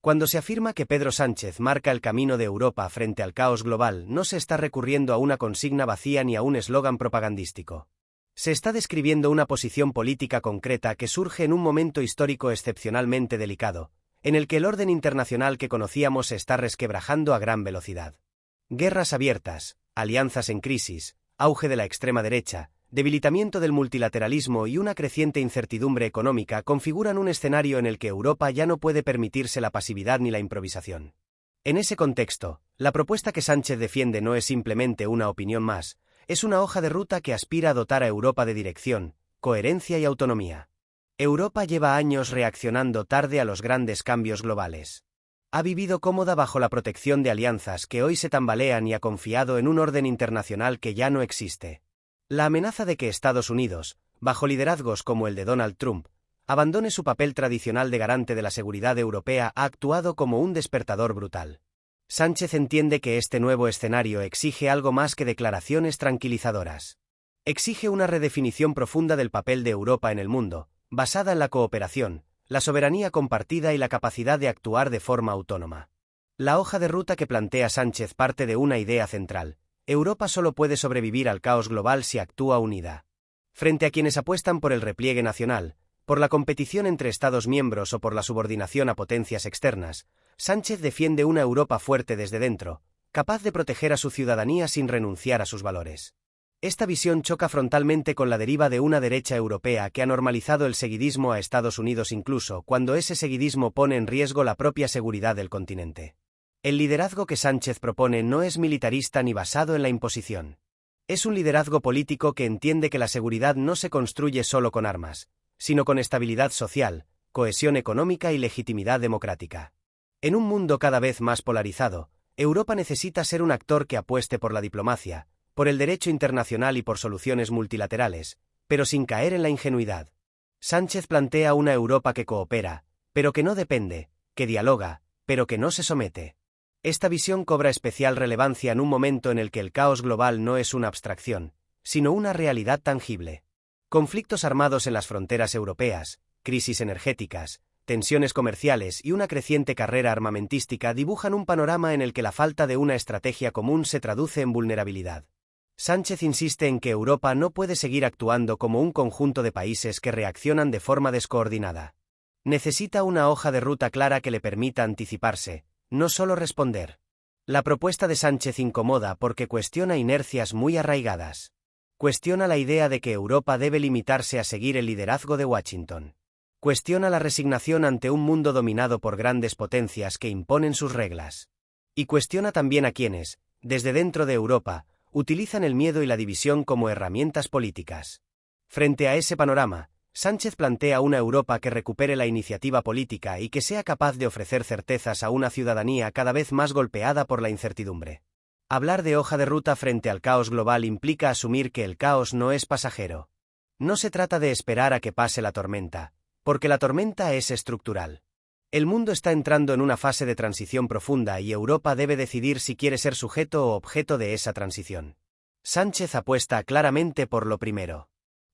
Cuando se afirma que Pedro Sánchez marca el camino de Europa frente al caos global, no se está recurriendo a una consigna vacía ni a un eslogan propagandístico. Se está describiendo una posición política concreta que surge en un momento histórico excepcionalmente delicado, en el que el orden internacional que conocíamos se está resquebrajando a gran velocidad. Guerras abiertas, alianzas en crisis, auge de la extrema derecha, debilitamiento del multilateralismo y una creciente incertidumbre económica configuran un escenario en el que Europa ya no puede permitirse la pasividad ni la improvisación. En ese contexto, la propuesta que Sánchez defiende no es simplemente una opinión más, es una hoja de ruta que aspira a dotar a Europa de dirección, coherencia y autonomía. Europa lleva años reaccionando tarde a los grandes cambios globales. Ha vivido cómoda bajo la protección de alianzas que hoy se tambalean y ha confiado en un orden internacional que ya no existe. La amenaza de que Estados Unidos, bajo liderazgos como el de Donald Trump, abandone su papel tradicional de garante de la seguridad europea ha actuado como un despertador brutal. Sánchez entiende que este nuevo escenario exige algo más que declaraciones tranquilizadoras. Exige una redefinición profunda del papel de Europa en el mundo, basada en la cooperación, la soberanía compartida y la capacidad de actuar de forma autónoma. La hoja de ruta que plantea Sánchez parte de una idea central: Europa solo puede sobrevivir al caos global si actúa unida. Frente a quienes apuestan por el repliegue nacional, por la competición entre Estados miembros o por la subordinación a potencias externas, Sánchez defiende una Europa fuerte desde dentro, capaz de proteger a su ciudadanía sin renunciar a sus valores. Esta visión choca frontalmente con la deriva de una derecha europea que ha normalizado el seguidismo a Estados Unidos incluso cuando ese seguidismo pone en riesgo la propia seguridad del continente. El liderazgo que Sánchez propone no es militarista ni basado en la imposición. Es un liderazgo político que entiende que la seguridad no se construye solo con armas, sino con estabilidad social, cohesión económica y legitimidad democrática. En un mundo cada vez más polarizado, Europa necesita ser un actor que apueste por la diplomacia, por el derecho internacional y por soluciones multilaterales, pero sin caer en la ingenuidad. Sánchez plantea una Europa que coopera, pero que no depende, que dialoga, pero que no se somete. Esta visión cobra especial relevancia en un momento en el que el caos global no es una abstracción, sino una realidad tangible. Conflictos armados en las fronteras europeas, crisis energéticas, tensiones comerciales y una creciente carrera armamentística dibujan un panorama en el que la falta de una estrategia común se traduce en vulnerabilidad. Sánchez insiste en que Europa no puede seguir actuando como un conjunto de países que reaccionan de forma descoordinada. Necesita una hoja de ruta clara que le permita anticiparse, no solo responder. La propuesta de Sánchez incomoda porque cuestiona inercias muy arraigadas. Cuestiona la idea de que Europa debe limitarse a seguir el liderazgo de Washington. Cuestiona la resignación ante un mundo dominado por grandes potencias que imponen sus reglas. Y cuestiona también a quienes, desde dentro de Europa, utilizan el miedo y la división como herramientas políticas. Frente a ese panorama, Sánchez plantea una Europa que recupere la iniciativa política y que sea capaz de ofrecer certezas a una ciudadanía cada vez más golpeada por la incertidumbre. Hablar de hoja de ruta frente al caos global implica asumir que el caos no es pasajero. No se trata de esperar a que pase la tormenta, porque la tormenta es estructural. El mundo está entrando en una fase de transición profunda y Europa debe decidir si quiere ser sujeto o objeto de esa transición. Sánchez apuesta claramente por lo primero.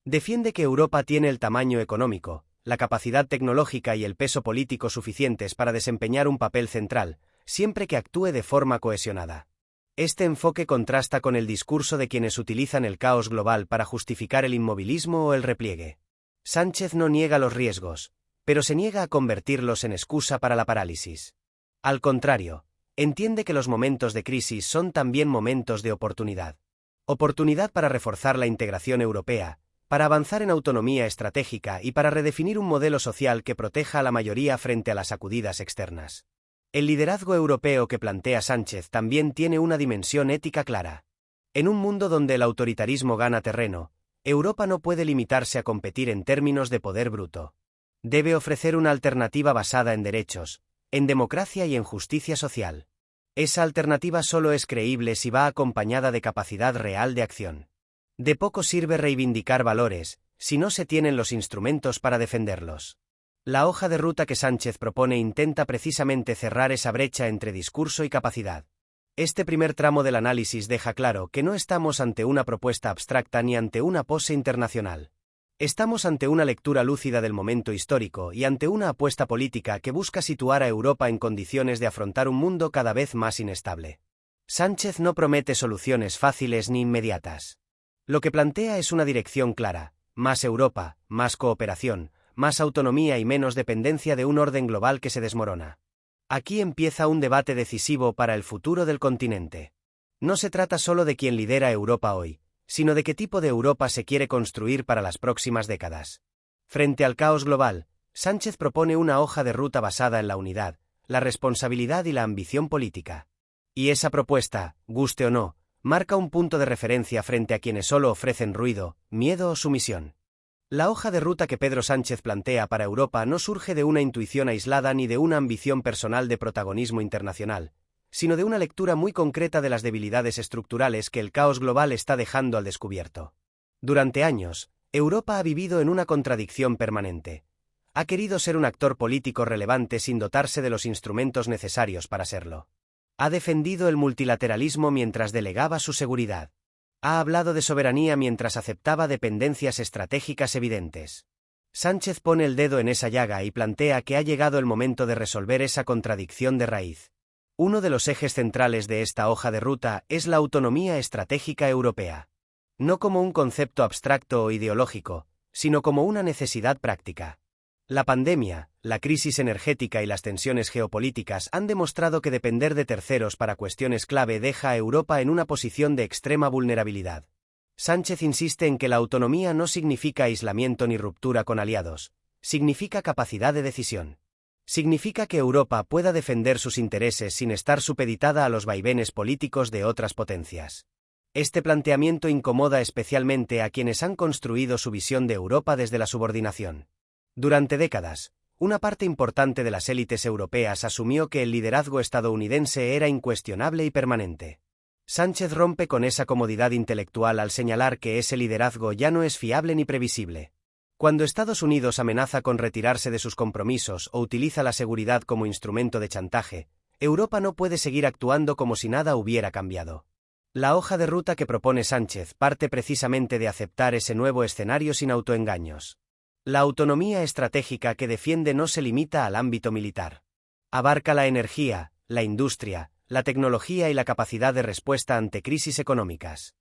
Defiende que Europa tiene el tamaño económico, la capacidad tecnológica y el peso político suficientes para desempeñar un papel central, siempre que actúe de forma cohesionada. Este enfoque contrasta con el discurso de quienes utilizan el caos global para justificar el inmovilismo o el repliegue. Sánchez no niega los riesgos, pero se niega a convertirlos en excusa para la parálisis. Al contrario, entiende que los momentos de crisis son también momentos de oportunidad. Oportunidad para reforzar la integración europea, para avanzar en autonomía estratégica y para redefinir un modelo social que proteja a la mayoría frente a las sacudidas externas. El liderazgo europeo que plantea Sánchez también tiene una dimensión ética clara. En un mundo donde el autoritarismo gana terreno, Europa no puede limitarse a competir en términos de poder bruto. Debe ofrecer una alternativa basada en derechos, en democracia y en justicia social. Esa alternativa solo es creíble si va acompañada de capacidad real de acción. De poco sirve reivindicar valores, si no se tienen los instrumentos para defenderlos. La hoja de ruta que Sánchez propone intenta precisamente cerrar esa brecha entre discurso y capacidad. Este primer tramo del análisis deja claro que no estamos ante una propuesta abstracta ni ante una pose internacional. Estamos ante una lectura lúcida del momento histórico y ante una apuesta política que busca situar a Europa en condiciones de afrontar un mundo cada vez más inestable. Sánchez no promete soluciones fáciles ni inmediatas. Lo que plantea es una dirección clara: más Europa, más cooperación, más autonomía y menos dependencia de un orden global que se desmorona. Aquí empieza un debate decisivo para el futuro del continente. No se trata solo de quién lidera Europa hoy, sino de qué tipo de Europa se quiere construir para las próximas décadas. Frente al caos global, Sánchez propone una hoja de ruta basada en la unidad, la responsabilidad y la ambición política. Y esa propuesta, guste o no, marca un punto de referencia frente a quienes solo ofrecen ruido, miedo o sumisión. La hoja de ruta que Pedro Sánchez plantea para Europa no surge de una intuición aislada ni de una ambición personal de protagonismo internacional, sino de una lectura muy concreta de las debilidades estructurales que el caos global está dejando al descubierto. Durante años, Europa ha vivido en una contradicción permanente. Ha querido ser un actor político relevante sin dotarse de los instrumentos necesarios para serlo. Ha defendido el multilateralismo mientras delegaba su seguridad. Ha hablado de soberanía mientras aceptaba dependencias estratégicas evidentes. Sánchez pone el dedo en esa llaga y plantea que ha llegado el momento de resolver esa contradicción de raíz. Uno de los ejes centrales de esta hoja de ruta es la autonomía estratégica europea. No como un concepto abstracto o ideológico, sino como una necesidad práctica. La pandemia, la crisis energética y las tensiones geopolíticas han demostrado que depender de terceros para cuestiones clave deja a Europa en una posición de extrema vulnerabilidad. Sánchez insiste en que la autonomía no significa aislamiento ni ruptura con aliados, significa capacidad de decisión. Significa que Europa pueda defender sus intereses sin estar supeditada a los vaivenes políticos de otras potencias. Este planteamiento incomoda especialmente a quienes han construido su visión de Europa desde la subordinación. Durante décadas, una parte importante de las élites europeas asumió que el liderazgo estadounidense era incuestionable y permanente. Sánchez rompe con esa comodidad intelectual al señalar que ese liderazgo ya no es fiable ni previsible. Cuando Estados Unidos amenaza con retirarse de sus compromisos o utiliza la seguridad como instrumento de chantaje, Europa no puede seguir actuando como si nada hubiera cambiado. La hoja de ruta que propone Sánchez parte precisamente de aceptar ese nuevo escenario sin autoengaños. La autonomía estratégica que defiende no se limita al ámbito militar. Abarca la energía, la industria, la tecnología y la capacidad de respuesta ante crisis económicas.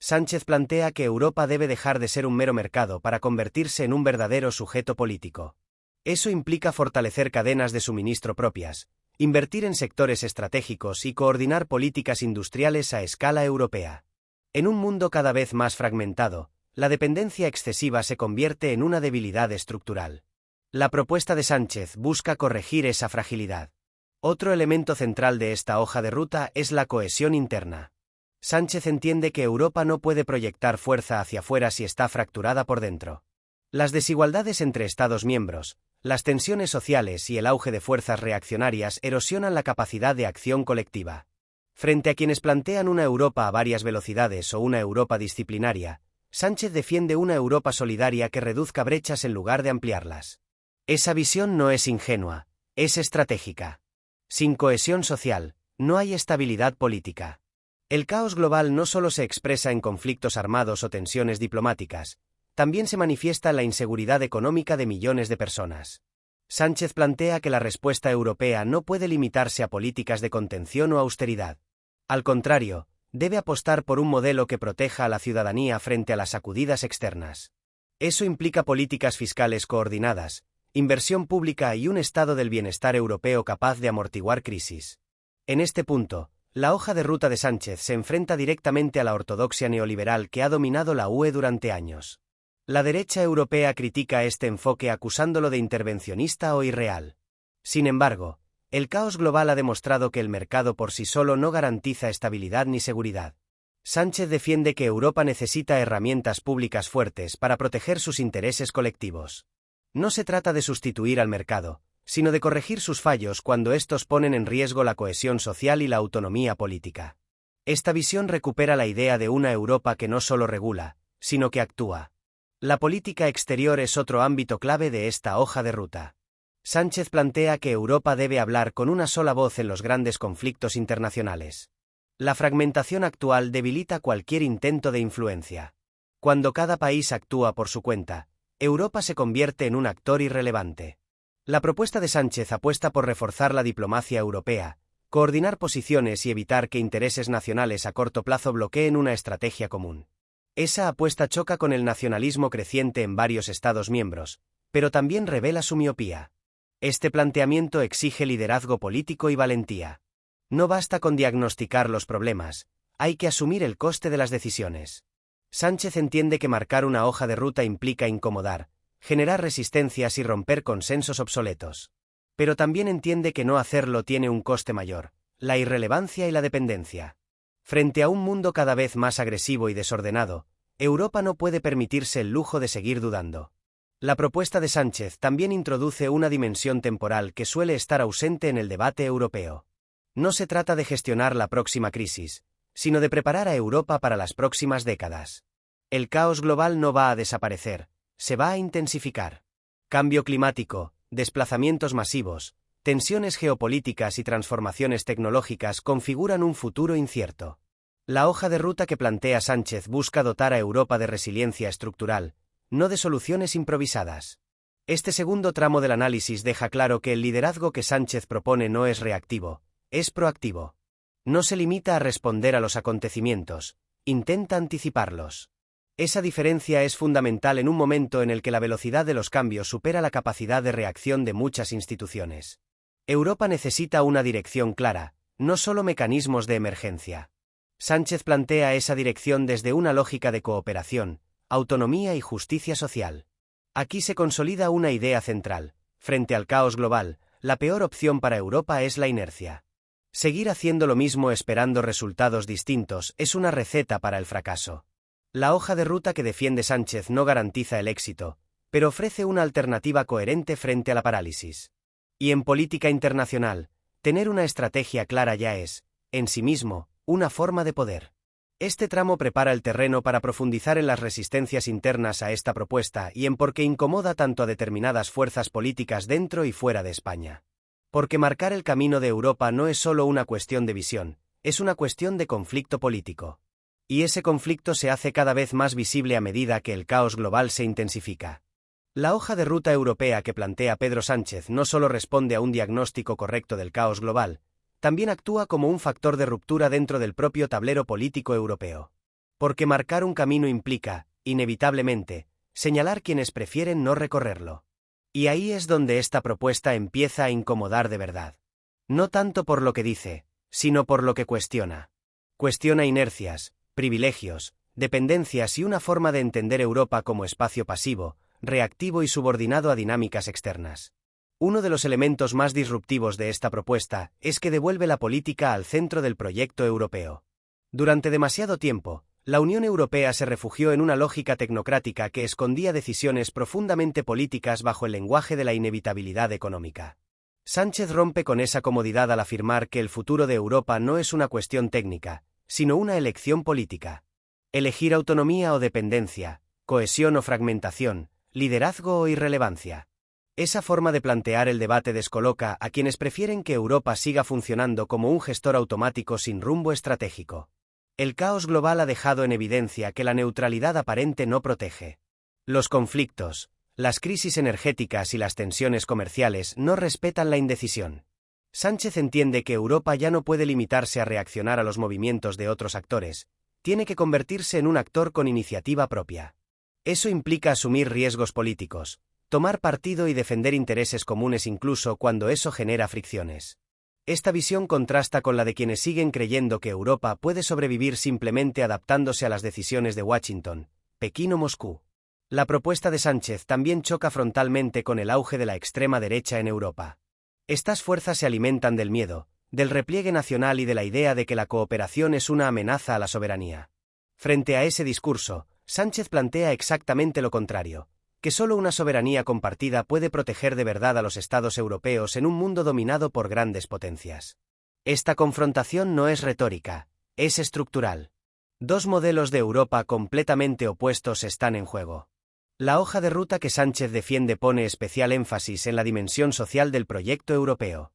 Sánchez plantea que Europa debe dejar de ser un mero mercado para convertirse en un verdadero sujeto político. Eso implica fortalecer cadenas de suministro propias, invertir en sectores estratégicos y coordinar políticas industriales a escala europea. En un mundo cada vez más fragmentado, la dependencia excesiva se convierte en una debilidad estructural. La propuesta de Sánchez busca corregir esa fragilidad. Otro elemento central de esta hoja de ruta es la cohesión interna. Sánchez entiende que Europa no puede proyectar fuerza hacia afuera si está fracturada por dentro. Las desigualdades entre Estados miembros, las tensiones sociales y el auge de fuerzas reaccionarias erosionan la capacidad de acción colectiva. Frente a quienes plantean una Europa a varias velocidades o una Europa disciplinaria, Sánchez defiende una Europa solidaria que reduzca brechas en lugar de ampliarlas. Esa visión no es ingenua, es estratégica. Sin cohesión social, no hay estabilidad política. El caos global no solo se expresa en conflictos armados o tensiones diplomáticas, también se manifiesta en la inseguridad económica de millones de personas. Sánchez plantea que la respuesta europea no puede limitarse a políticas de contención o austeridad. Al contrario, debe apostar por un modelo que proteja a la ciudadanía frente a las sacudidas externas. Eso implica políticas fiscales coordinadas, inversión pública y un estado del bienestar europeo capaz de amortiguar crisis. En este punto, la hoja de ruta de Sánchez se enfrenta directamente a la ortodoxia neoliberal que ha dominado la UE durante años. La derecha europea critica este enfoque acusándolo de intervencionista o irreal. Sin embargo, el caos global ha demostrado que el mercado por sí solo no garantiza estabilidad ni seguridad. Sánchez defiende que Europa necesita herramientas públicas fuertes para proteger sus intereses colectivos. No se trata de sustituir al mercado, sino de corregir sus fallos cuando estos ponen en riesgo la cohesión social y la autonomía política. Esta visión recupera la idea de una Europa que no solo regula, sino que actúa. La política exterior es otro ámbito clave de esta hoja de ruta. Sánchez plantea que Europa debe hablar con una sola voz en los grandes conflictos internacionales. La fragmentación actual debilita cualquier intento de influencia. Cuando cada país actúa por su cuenta, Europa se convierte en un actor irrelevante. La propuesta de Sánchez apuesta por reforzar la diplomacia europea, coordinar posiciones y evitar que intereses nacionales a corto plazo bloqueen una estrategia común. Esa apuesta choca con el nacionalismo creciente en varios Estados miembros, pero también revela su miopía. Este planteamiento exige liderazgo político y valentía. No basta con diagnosticar los problemas, hay que asumir el coste de las decisiones. Sánchez entiende que marcar una hoja de ruta implica incomodar, generar resistencias y romper consensos obsoletos. Pero también entiende que no hacerlo tiene un coste mayor, la irrelevancia y la dependencia. Frente a un mundo cada vez más agresivo y desordenado, Europa no puede permitirse el lujo de seguir dudando. La propuesta de Sánchez también introduce una dimensión temporal que suele estar ausente en el debate europeo. No se trata de gestionar la próxima crisis, sino de preparar a Europa para las próximas décadas. El caos global no va a desaparecer, se va a intensificar. Cambio climático, desplazamientos masivos, tensiones geopolíticas y transformaciones tecnológicas configuran un futuro incierto. La hoja de ruta que plantea Sánchez busca dotar a Europa de resiliencia estructural, no de soluciones improvisadas. Este segundo tramo del análisis deja claro que el liderazgo que Sánchez propone no es reactivo, es proactivo. No se limita a responder a los acontecimientos, intenta anticiparlos. Esa diferencia es fundamental en un momento en el que la velocidad de los cambios supera la capacidad de reacción de muchas instituciones. Europa necesita una dirección clara, no solo mecanismos de emergencia. Sánchez plantea esa dirección desde una lógica de cooperación, autonomía y justicia social. Aquí se consolida una idea central: frente al caos global, la peor opción para Europa es la inercia. Seguir haciendo lo mismo esperando resultados distintos es una receta para el fracaso. La hoja de ruta que defiende Sánchez no garantiza el éxito, pero ofrece una alternativa coherente frente a la parálisis. Y en política internacional, tener una estrategia clara ya es, en sí mismo, una forma de poder. Este tramo prepara el terreno para profundizar en las resistencias internas a esta propuesta y en por qué incomoda tanto a determinadas fuerzas políticas dentro y fuera de España. Porque marcar el camino de Europa no es solo una cuestión de visión, es una cuestión de conflicto político. Y ese conflicto se hace cada vez más visible a medida que el caos global se intensifica. La hoja de ruta europea que plantea Pedro Sánchez no solo responde a un diagnóstico correcto del caos global, también actúa como un factor de ruptura dentro del propio tablero político europeo. Porque marcar un camino implica, inevitablemente, señalar quienes prefieren no recorrerlo. Y ahí es donde esta propuesta empieza a incomodar de verdad. No tanto por lo que dice, sino por lo que cuestiona. Cuestiona inercias, privilegios, dependencias y una forma de entender Europa como espacio pasivo, reactivo y subordinado a dinámicas externas. Uno de los elementos más disruptivos de esta propuesta es que devuelve la política al centro del proyecto europeo. Durante demasiado tiempo, la Unión Europea se refugió en una lógica tecnocrática que escondía decisiones profundamente políticas bajo el lenguaje de la inevitabilidad económica. Sánchez rompe con esa comodidad al afirmar que el futuro de Europa no es una cuestión técnica, sino una elección política. Elegir autonomía o dependencia, cohesión o fragmentación, liderazgo o irrelevancia. Esa forma de plantear el debate descoloca a quienes prefieren que Europa siga funcionando como un gestor automático sin rumbo estratégico. El caos global ha dejado en evidencia que la neutralidad aparente no protege. Los conflictos, las crisis energéticas y las tensiones comerciales no respetan la indecisión. Sánchez entiende que Europa ya no puede limitarse a reaccionar a los movimientos de otros actores, tiene que convertirse en un actor con iniciativa propia. Eso implica asumir riesgos políticos, tomar partido y defender intereses comunes incluso cuando eso genera fricciones. Esta visión contrasta con la de quienes siguen creyendo que Europa puede sobrevivir simplemente adaptándose a las decisiones de Washington, Pekín o Moscú. La propuesta de Sánchez también choca frontalmente con el auge de la extrema derecha en Europa. Estas fuerzas se alimentan del miedo, del repliegue nacional y de la idea de que la cooperación es una amenaza a la soberanía. Frente a ese discurso, Sánchez plantea exactamente lo contrario, que solo una soberanía compartida puede proteger de verdad a los estados europeos en un mundo dominado por grandes potencias. Esta confrontación no es retórica, es estructural. Dos modelos de Europa completamente opuestos están en juego. La hoja de ruta que Sánchez defiende pone especial énfasis en la dimensión social del proyecto europeo.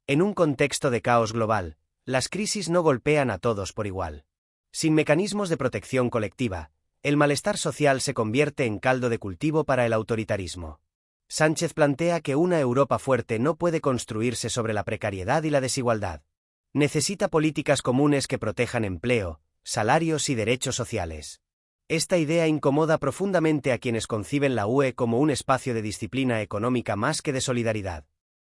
En un contexto de caos global, las crisis no golpean a todos por igual. Sin mecanismos de protección colectiva, el malestar social se convierte en caldo de cultivo para el autoritarismo. Sánchez plantea que una Europa fuerte no puede construirse sobre la precariedad y la desigualdad. Necesita políticas comunes que protejan empleo, salarios y derechos sociales. Esta idea incomoda profundamente a quienes conciben la UE como un espacio de disciplina económica más que de solidaridad.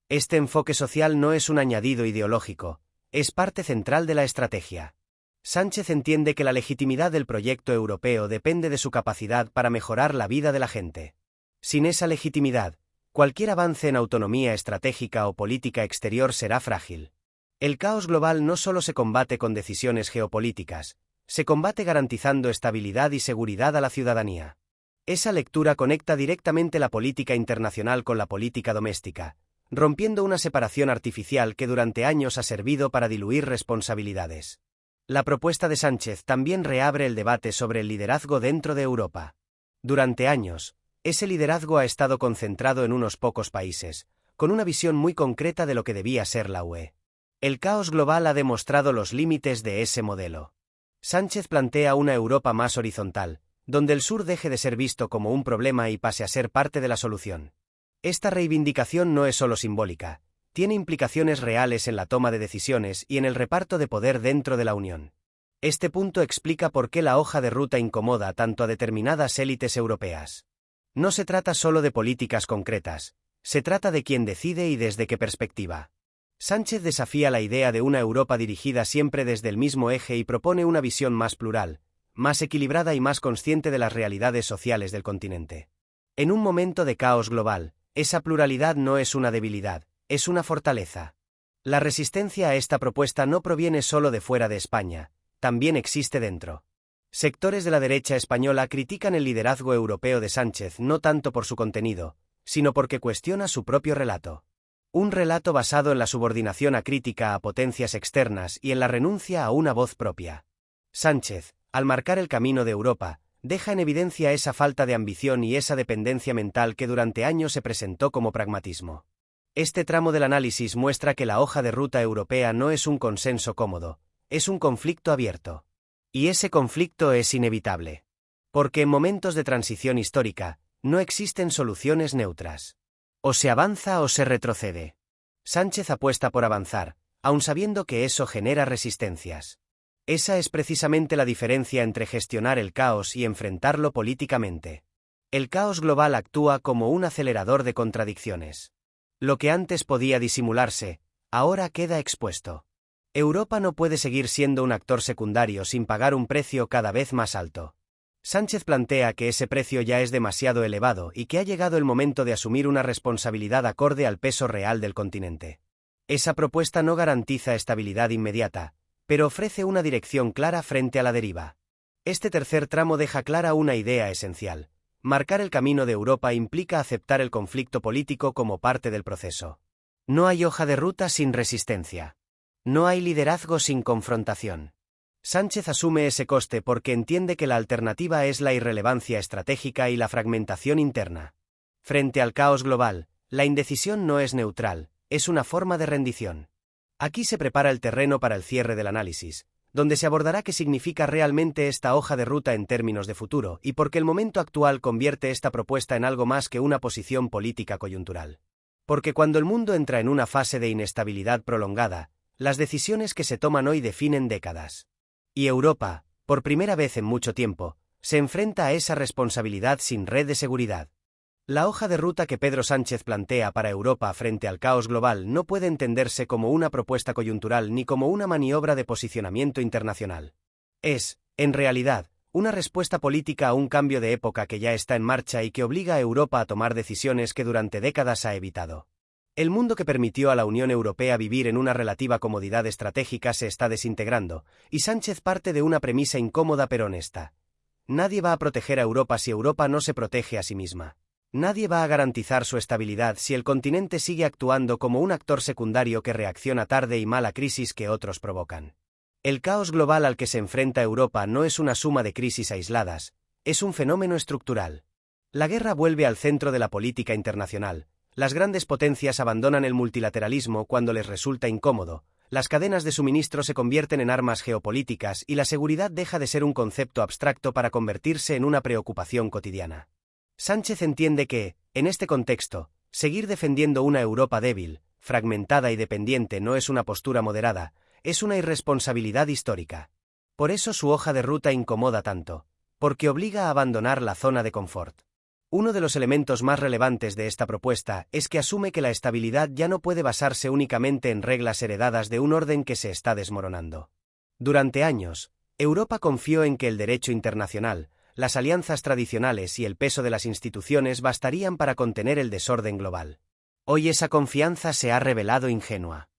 Este enfoque social no es un añadido ideológico, es parte central de la estrategia. Sánchez entiende que la legitimidad del proyecto europeo depende de su capacidad para mejorar la vida de la gente. Sin esa legitimidad, cualquier avance en autonomía estratégica o política exterior será frágil. El caos global no solo se combate con decisiones geopolíticas, se combate garantizando estabilidad y seguridad a la ciudadanía. Esa lectura conecta directamente la política internacional con la política doméstica, rompiendo una separación artificial que durante años ha servido para diluir responsabilidades. La propuesta de Sánchez también reabre el debate sobre el liderazgo dentro de Europa. Durante años, ese liderazgo ha estado concentrado en unos pocos países, con una visión muy concreta de lo que debía ser la UE. El caos global ha demostrado los límites de ese modelo. Sánchez plantea una Europa más horizontal, donde el sur deje de ser visto como un problema y pase a ser parte de la solución. Esta reivindicación no es solo simbólica, tiene implicaciones reales en la toma de decisiones y en el reparto de poder dentro de la Unión. Este punto explica por qué la hoja de ruta incomoda tanto a determinadas élites europeas. No se trata solo de políticas concretas, se trata de quién decide y desde qué perspectiva. Sánchez desafía la idea de una Europa dirigida siempre desde el mismo eje y propone una visión más plural, más equilibrada y más consciente de las realidades sociales del continente. En un momento de caos global, esa pluralidad no es una debilidad, es una fortaleza. La resistencia a esta propuesta no proviene solo de fuera de España, también existe dentro. Sectores de la derecha española critican el liderazgo europeo de Sánchez no tanto por su contenido, sino porque cuestiona su propio relato. Un relato basado en la subordinación acrítica a potencias externas y en la renuncia a una voz propia. Sánchez, al marcar el camino de Europa, deja en evidencia esa falta de ambición y esa dependencia mental que durante años se presentó como pragmatismo. Este tramo del análisis muestra que la hoja de ruta europea no es un consenso cómodo, es un conflicto abierto. Y ese conflicto es inevitable. Porque en momentos de transición histórica, no existen soluciones neutras. O se avanza o se retrocede. Sánchez apuesta por avanzar, aun sabiendo que eso genera resistencias. Esa es precisamente la diferencia entre gestionar el caos y enfrentarlo políticamente. El caos global actúa como un acelerador de contradicciones. Lo que antes podía disimularse, ahora queda expuesto. Europa no puede seguir siendo un actor secundario sin pagar un precio cada vez más alto. Sánchez plantea que ese precio ya es demasiado elevado y que ha llegado el momento de asumir una responsabilidad acorde al peso real del continente. Esa propuesta no garantiza estabilidad inmediata, pero ofrece una dirección clara frente a la deriva. Este tercer tramo deja clara una idea esencial. Marcar el camino de Europa implica aceptar el conflicto político como parte del proceso. No hay hoja de ruta sin resistencia. No hay liderazgo sin confrontación. Sánchez asume ese coste porque entiende que la alternativa es la irrelevancia estratégica y la fragmentación interna. Frente al caos global, la indecisión no es neutral, es una forma de rendición. Aquí se prepara el terreno para el cierre del análisis, donde se abordará qué significa realmente esta hoja de ruta en términos de futuro y por qué el momento actual convierte esta propuesta en algo más que una posición política coyuntural. Porque cuando el mundo entra en una fase de inestabilidad prolongada, las decisiones que se toman hoy definen décadas. Y Europa, por primera vez en mucho tiempo, se enfrenta a esa responsabilidad sin red de seguridad. La hoja de ruta que Pedro Sánchez plantea para Europa frente al caos global no puede entenderse como una propuesta coyuntural ni como una maniobra de posicionamiento internacional. Es, en realidad, una respuesta política a un cambio de época que ya está en marcha y que obliga a Europa a tomar decisiones que durante décadas ha evitado. El mundo que permitió a la Unión Europea vivir en una relativa comodidad estratégica se está desintegrando, y Sánchez parte de una premisa incómoda pero honesta. Nadie va a proteger a Europa si Europa no se protege a sí misma. Nadie va a garantizar su estabilidad si el continente sigue actuando como un actor secundario que reacciona tarde y mal a crisis que otros provocan. El caos global al que se enfrenta Europa no es una suma de crisis aisladas, es un fenómeno estructural. La guerra vuelve al centro de la política internacional. Las grandes potencias abandonan el multilateralismo cuando les resulta incómodo, las cadenas de suministro se convierten en armas geopolíticas y la seguridad deja de ser un concepto abstracto para convertirse en una preocupación cotidiana. Sánchez entiende que, en este contexto, seguir defendiendo una Europa débil, fragmentada y dependiente no es una postura moderada, es una irresponsabilidad histórica. Por eso su hoja de ruta incomoda tanto, porque obliga a abandonar la zona de confort. Uno de los elementos más relevantes de esta propuesta es que asume que la estabilidad ya no puede basarse únicamente en reglas heredadas de un orden que se está desmoronando. Durante años, Europa confió en que el derecho internacional, las alianzas tradicionales y el peso de las instituciones bastarían para contener el desorden global. Hoy esa confianza se ha revelado ingenua.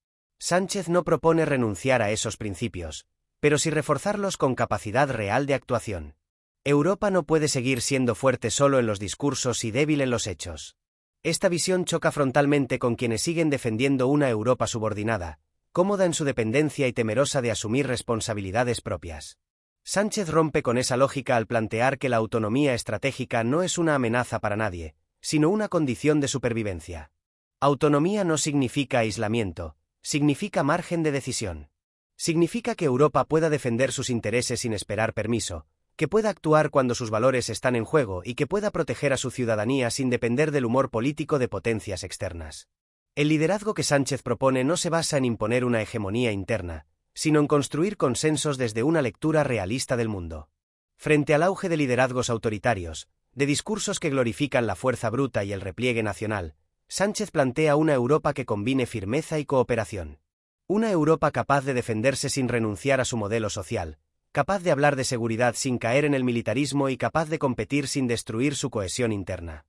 Sánchez no propone renunciar a esos principios, pero sí reforzarlos con capacidad real de actuación. Europa no puede seguir siendo fuerte solo en los discursos y débil en los hechos. Esta visión choca frontalmente con quienes siguen defendiendo una Europa subordinada, cómoda en su dependencia y temerosa de asumir responsabilidades propias. Sánchez rompe con esa lógica al plantear que la autonomía estratégica no es una amenaza para nadie, sino una condición de supervivencia. Autonomía no significa aislamiento, significa margen de decisión. Significa que Europa pueda defender sus intereses sin esperar permiso, que pueda actuar cuando sus valores están en juego y que pueda proteger a su ciudadanía sin depender del humor político de potencias externas. El liderazgo que Sánchez propone no se basa en imponer una hegemonía interna, sino en construir consensos desde una lectura realista del mundo. Frente al auge de liderazgos autoritarios, de discursos que glorifican la fuerza bruta y el repliegue nacional, Sánchez plantea una Europa que combine firmeza y cooperación. Una Europa capaz de defenderse sin renunciar a su modelo social, capaz de hablar de seguridad sin caer en el militarismo y capaz de competir sin destruir su cohesión interna.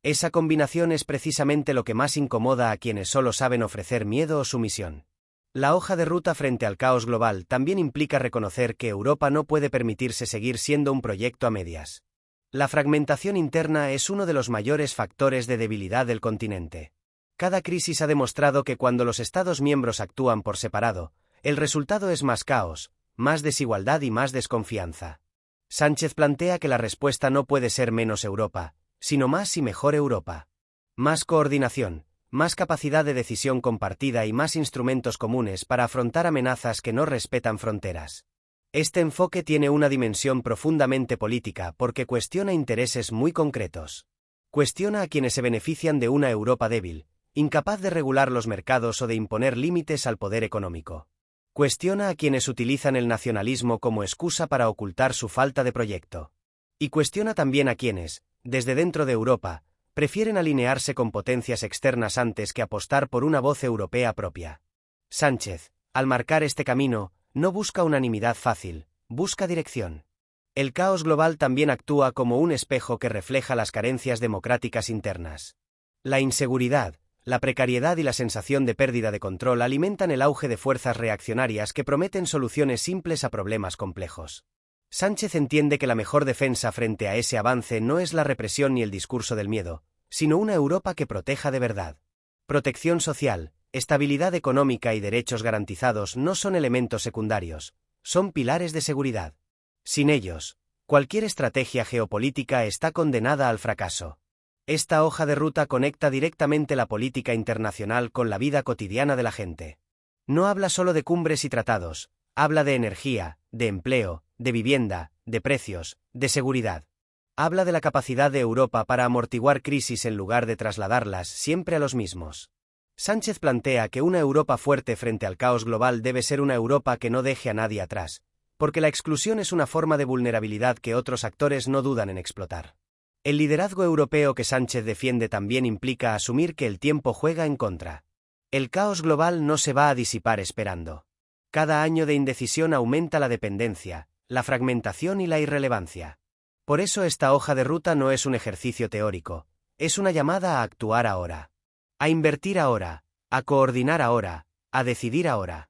Esa combinación es precisamente lo que más incomoda a quienes solo saben ofrecer miedo o sumisión. La hoja de ruta frente al caos global también implica reconocer que Europa no puede permitirse seguir siendo un proyecto a medias. La fragmentación interna es uno de los mayores factores de debilidad del continente. Cada crisis ha demostrado que cuando los Estados miembros actúan por separado, el resultado es más caos, más desigualdad y más desconfianza. Sánchez plantea que la respuesta no puede ser menos Europa, sino más y mejor Europa. Más coordinación, más capacidad de decisión compartida y más instrumentos comunes para afrontar amenazas que no respetan fronteras. Este enfoque tiene una dimensión profundamente política porque cuestiona intereses muy concretos. Cuestiona a quienes se benefician de una Europa débil, incapaz de regular los mercados o de imponer límites al poder económico. Cuestiona a quienes utilizan el nacionalismo como excusa para ocultar su falta de proyecto. Y cuestiona también a quienes, desde dentro de Europa, prefieren alinearse con potencias externas antes que apostar por una voz europea propia. Sánchez, al marcar este camino, no busca unanimidad fácil, busca dirección. El caos global también actúa como un espejo que refleja las carencias democráticas internas. La inseguridad, la precariedad y la sensación de pérdida de control alimentan el auge de fuerzas reaccionarias que prometen soluciones simples a problemas complejos. Sánchez entiende que la mejor defensa frente a ese avance no es la represión ni el discurso del miedo, sino una Europa que proteja de verdad. Protección social, estabilidad económica y derechos garantizados no son elementos secundarios, son pilares de seguridad. Sin ellos, cualquier estrategia geopolítica está condenada al fracaso. Esta hoja de ruta conecta directamente la política internacional con la vida cotidiana de la gente. No habla solo de cumbres y tratados, habla de energía, de empleo, de vivienda, de precios, de seguridad. Habla de la capacidad de Europa para amortiguar crisis en lugar de trasladarlas siempre a los mismos. Sánchez plantea que una Europa fuerte frente al caos global debe ser una Europa que no deje a nadie atrás, porque la exclusión es una forma de vulnerabilidad que otros actores no dudan en explotar. El liderazgo europeo que Sánchez defiende también implica asumir que el tiempo juega en contra. El caos global no se va a disipar esperando. Cada año de indecisión aumenta la dependencia, la fragmentación y la irrelevancia. Por eso esta hoja de ruta no es un ejercicio teórico, es una llamada a actuar ahora. A invertir ahora, a coordinar ahora, a decidir ahora.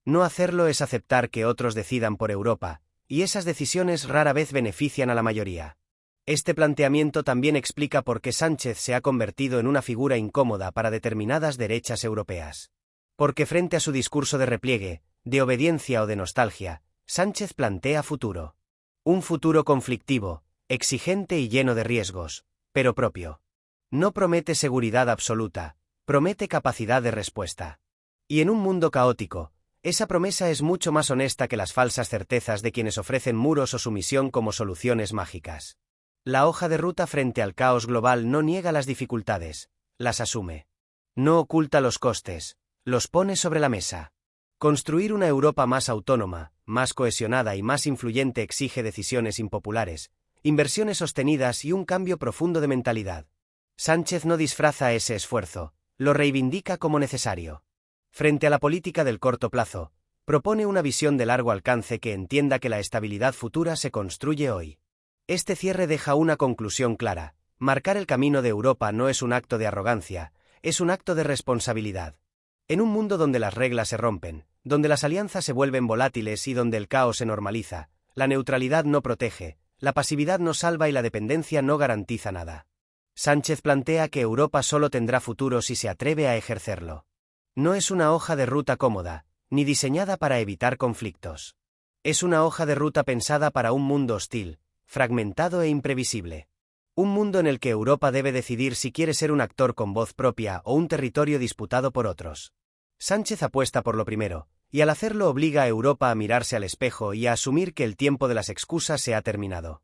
No hacerlo es aceptar que otros decidan por Europa, y esas decisiones rara vez benefician a la mayoría. Este planteamiento también explica por qué Sánchez se ha convertido en una figura incómoda para determinadas derechas europeas. Porque frente a su discurso de repliegue, de obediencia o de nostalgia, Sánchez plantea futuro. Un futuro conflictivo, exigente y lleno de riesgos, pero propio. No promete seguridad absoluta, promete capacidad de respuesta. Y en un mundo caótico, Esa promesa es mucho más honesta que las falsas certezas de quienes ofrecen muros o sumisión como soluciones mágicas. La hoja de ruta frente al caos global no niega las dificultades, las asume. No oculta los costes, los pone sobre la mesa. Construir una Europa más autónoma, más cohesionada y más influyente exige decisiones impopulares, inversiones sostenidas y un cambio profundo de mentalidad. Sánchez no disfraza ese esfuerzo, lo reivindica como necesario. Frente a la política del corto plazo, propone una visión de largo alcance que entienda que la estabilidad futura se construye hoy. Este cierre deja una conclusión clara: marcar el camino de Europa no es un acto de arrogancia, es un acto de responsabilidad. En un mundo donde las reglas se rompen, donde las alianzas se vuelven volátiles y donde el caos se normaliza, la neutralidad no protege, la pasividad no salva y la dependencia no garantiza nada. Sánchez plantea que Europa solo tendrá futuro si se atreve a ejercerlo. No es una hoja de ruta cómoda, ni diseñada para evitar conflictos. Es una hoja de ruta pensada para un mundo hostil, fragmentado e imprevisible. Un mundo en el que Europa debe decidir si quiere ser un actor con voz propia o un territorio disputado por otros. Sánchez apuesta por lo primero, y al hacerlo obliga a Europa a mirarse al espejo y a asumir que el tiempo de las excusas se ha terminado.